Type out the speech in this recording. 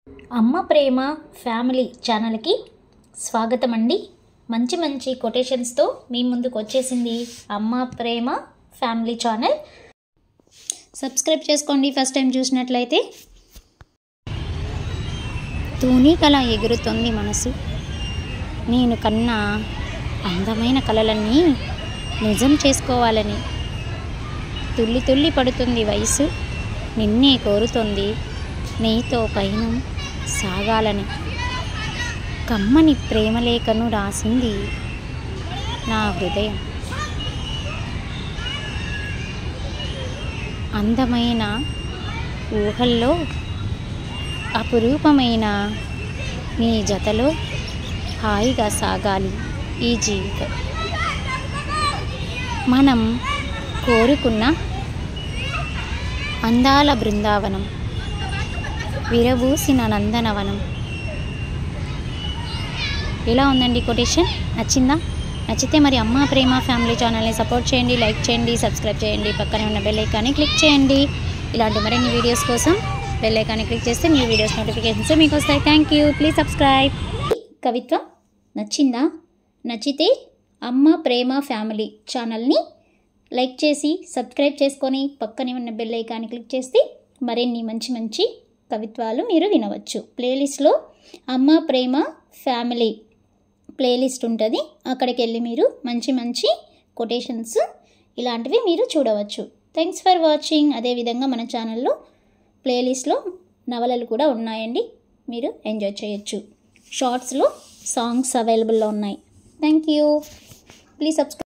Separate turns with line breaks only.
అమ్మ ప్రేమ ఫ్యామిలీ ఛానల్కి స్వాగతం అండి. మంచి మంచి కొటేషన్స్తో మీ ముందుకు వచ్చేసింది అమ్మ ప్రేమ ఫ్యామిలీ ఛానల్. సబ్స్క్రైబ్ చేసుకోండి ఫస్ట్ టైం చూసినట్లయితే. తూనీకలా ఎగురుతోంది మనసు, నేను కన్నా అందమైన కలలన్నీ నిజం చేసుకోవాలని. తుల్లి తుల్లి పడుతుంది వయసు, నిన్నే కోరుతోంది నీతో పయనం సాగాలని. కమ్మని ప్రేమలేఖను రాసింది నా హృదయం. అందమైన ఊహల్లో అపురూపమైన నీ జతలో హాయిగా సాగాలి ఈ జీవితం. మనం కోరుకున్న అందాల బృందావనం, విరబూసిన నందనవనం. ఎలా ఉందండి కొటేషన్? నచ్చిందా? నచ్చితే మరి అమ్మ ప్రేమ ఫ్యామిలీ ఛానల్ని సపోర్ట్ చేయండి, లైక్ చేయండి, సబ్స్క్రైబ్ చేయండి, పక్కనే ఉన్న బెల్ ఐకాన్ని క్లిక్ చేయండి. ఇలాంటి మరిన్ని వీడియోస్ కోసం బెల్ ఐకాన్ని క్లిక్ చేస్తే న్యూ వీడియోస్ నోటిఫికేషన్స్ మీకు వస్తాయి. Thank you. Please subscribe. కవిత్వం నచ్చిందా? నచ్చితే అమ్మ ప్రేమ ఫ్యామిలీ ఛానల్ని లైక్ చేసి సబ్స్క్రైబ్ చేసుకొని పక్కనే ఉన్న బెల్ ఐకాన్ని క్లిక్ చేస్తే మరిన్ని మంచి మంచి కవిత్వాలు మీరు వినవచ్చు. ప్లేలిస్ట్లో అమ్మ ప్రేమ ఫ్యామిలీ ప్లేలిస్ట్ ఉంటుంది, అక్కడికి వెళ్ళి మీరు మంచి మంచి కొటేషన్స్ ఇలాంటివి మీరు చూడవచ్చు. Thanks for watching. అదేవిధంగా మన ఛానల్లో ప్లేలిస్ట్లో నవలలు కూడా ఉన్నాయండి, మీరు ఎంజాయ్ చేయొచ్చు. షార్ట్స్లో సాంగ్స్ అవైలబుల్లో ఉన్నాయి. Thank you. Please subscribe.